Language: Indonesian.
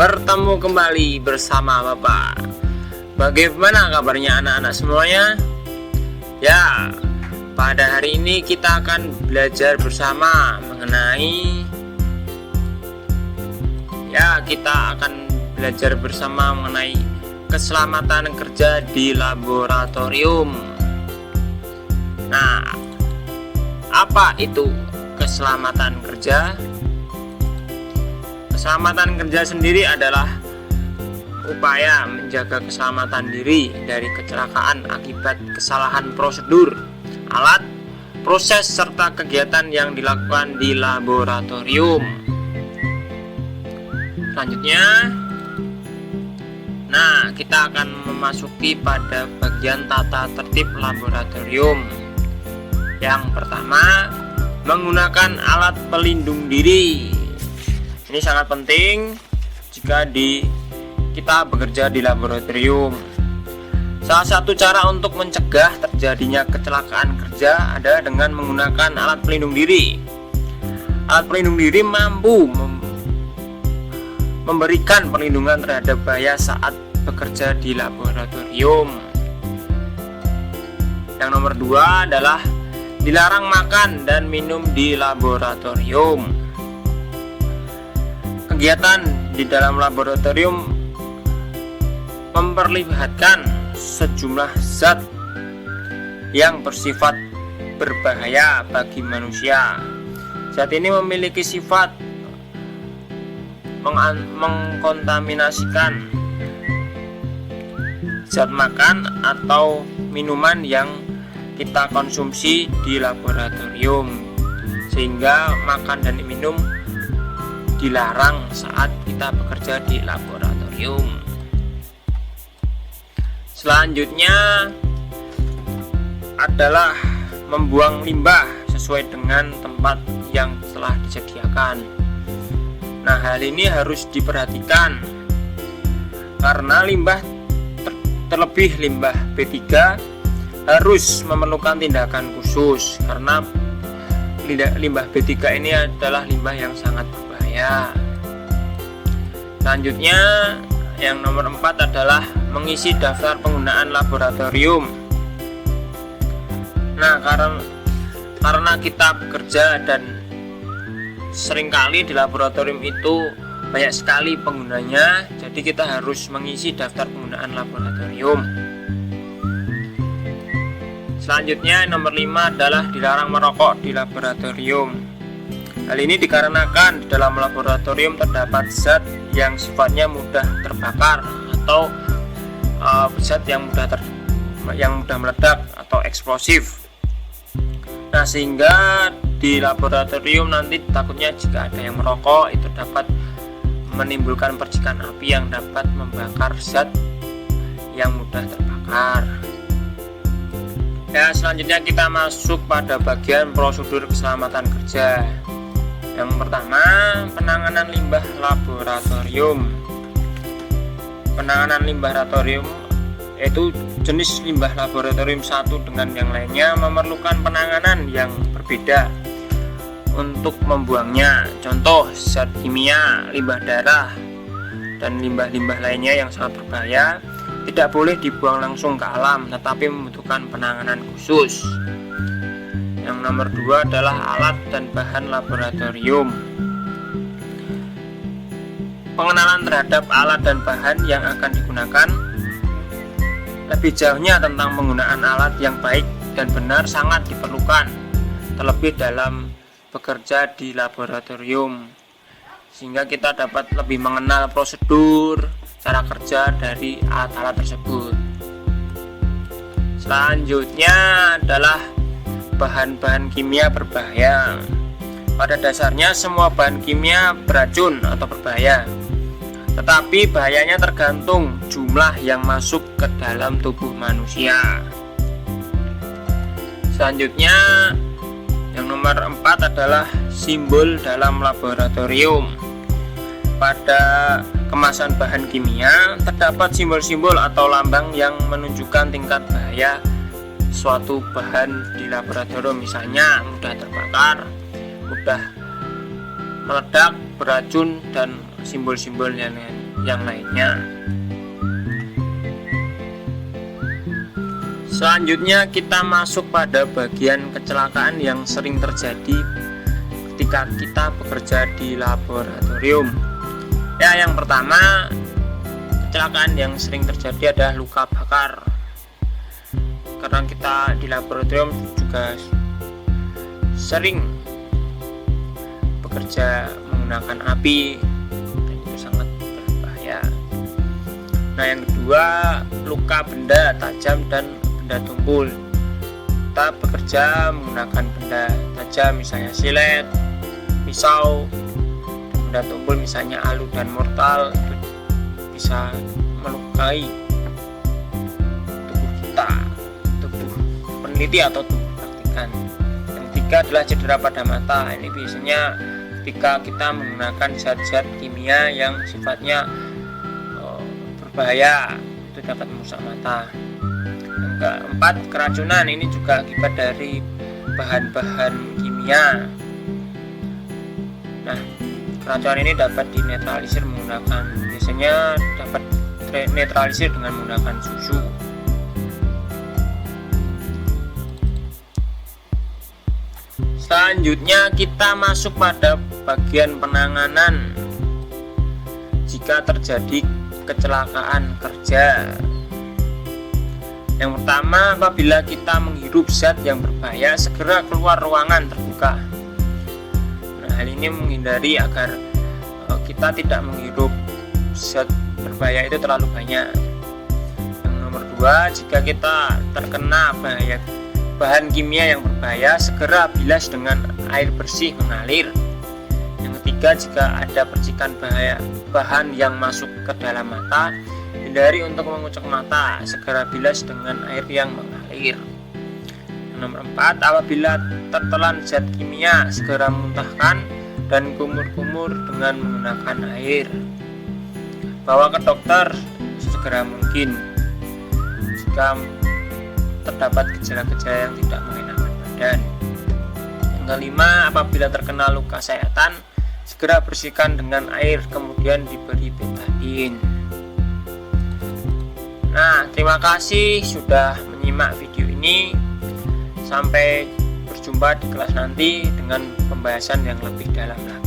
bertemu kembali bersama Bapak. Bagaimana kabarnya anak-anak semuanya? Ya, pada hari ini kita akan belajar bersama mengenai keselamatan kerja di laboratorium. Nah, apa itu keselamatan kerja? Keselamatan kerja sendiri adalah upaya menjaga keselamatan diri dari kecelakaan akibat kesalahan prosedur, alat, proses, serta kegiatan yang dilakukan di laboratorium. Selanjutnya, kita akan memasuki pada bagian tata tertib laboratorium. Yang pertama, menggunakan alat pelindung diri. Ini sangat penting jika kita bekerja di laboratorium. Salah satu cara untuk mencegah terjadinya kecelakaan kerja adalah dengan menggunakan alat pelindung diri. Alat pelindung diri mampu memberikan perlindungan terhadap bahaya saat bekerja di laboratorium. Yang nomor 2 adalah dilarang makan dan minum di laboratorium. Kegiatan di dalam laboratorium memperlihatkan sejumlah zat yang bersifat berbahaya bagi manusia. Zat ini memiliki sifat mengkontaminasikan zat makan atau minuman yang kita konsumsi di laboratorium, sehingga makan dan minum dilarang saat kita bekerja di laboratorium. Selanjutnya adalah membuang limbah sesuai dengan tempat yang telah disediakan. Nah, hal ini harus diperhatikan karena terlebih limbah B3 harus memerlukan tindakan khusus karena limbah B3 ini adalah limbah yang sangat berbahaya. Selanjutnya, yang nomor 4 adalah mengisi daftar penggunaan laboratorium. Nah, karena kita bekerja dan seringkali di laboratorium itu banyak sekali penggunanya, jadi kita harus mengisi daftar penggunaan laboratorium. Selanjutnya, nomor 5 adalah dilarang merokok di laboratorium. Hal ini dikarenakan di dalam laboratorium terdapat zat yang sifatnya mudah terbakar atau zat yang mudah meledak atau eksplosif. Nah, sehingga di laboratorium nanti takutnya jika ada yang merokok itu dapat menimbulkan percikan api yang dapat membakar zat yang mudah terbakar. Ya, selanjutnya kita masuk pada bagian prosedur keselamatan kerja. Yang pertama, penanganan limbah laboratorium. Penanganan limbah laboratorium yaitu jenis limbah laboratorium satu dengan yang lainnya memerlukan penanganan yang berbeda untuk membuangnya. Contoh, zat kimia, limbah darah, dan limbah-limbah lainnya yang sangat berbahaya tidak boleh dibuang langsung ke alam, tetapi membutuhkan penanganan khusus. Yang nomor 2 adalah alat dan bahan laboratorium. Pengenalan terhadap alat dan bahan yang akan digunakan. Lebih jauhnya tentang penggunaan alat yang baik dan benar sangat diperlukan, terlebih dalam bekerja di laboratorium, sehingga kita dapat lebih mengenal prosedur cara kerja dari alat-alat tersebut. Selanjutnya adalah bahan-bahan kimia berbahaya. Pada dasarnya semua bahan kimia beracun atau berbahaya, tetapi bahayanya tergantung jumlah yang masuk ke dalam tubuh manusia. Selanjutnya, yang nomor 4 adalah simbol dalam laboratorium. Pada kemasan bahan kimia terdapat simbol-simbol atau lambang yang menunjukkan tingkat bahaya suatu bahan di laboratorium, misalnya mudah terbakar, mudah meledak, beracun, dan simbol-simbol yang lain. yang lainnya. Selanjutnya kita masuk pada bagian kecelakaan yang sering terjadi ketika kita bekerja di laboratorium. Ya, yang pertama, kecelakaan yang sering terjadi adalah luka bakar. Karena kita di laboratorium juga sering bekerja menggunakan api, dan itu sangat berbahaya. Nah, yang kedua, luka benda tajam dan benda tumpul. Kita bekerja menggunakan benda tajam, misalnya silet, pisau. Benda tumpul misalnya alu dan mortal, itu bisa melukai tubuh kita, tubuh peneliti atau tubuh praktikan. Yang ketiga adalah cedera pada mata. Ini biasanya ketika kita menggunakan zat-zat kimia yang sifatnya berbahaya, itu dapat merusak mata. Yang keempat, keracunan. Ini juga akibat dari bahan-bahan kimia. Nah, keracunan ini dapat dinetralisir biasanya dapat netralisir dengan menggunakan susu. Selanjutnya kita masuk pada bagian penanganan jika terjadi kecelakaan kerja. Yang pertama, apabila kita menghirup zat yang berbahaya, segera keluar ruangan terbuka. Nah, hal ini menghindari agar kita tidak menghirup zat berbahaya itu terlalu banyak. Yang nomor dua, jika kita terkena bahan kimia yang berbahaya, segera bilas dengan air bersih mengalir. Yang ketiga, jika ada percikan bahan yang masuk ke dalam mata, hindari untuk mengucek mata, segera bilas dengan air yang mengalir. Yang nomor empat, apabila tertelan zat kimia, segera muntahkan dan kumur-kumur dengan menggunakan air. Bawa ke dokter sesegera mungkin jika terdapat gejala-gejala yang tidak mengenakan badan. Yang kelima, apabila terkena luka sayatan, segera bersihkan dengan air, kemudian diberi betadin. Nah, terima kasih sudah menyimak video ini. Sampai berjumpa di kelas nanti dengan pembahasan yang lebih dalam lagi.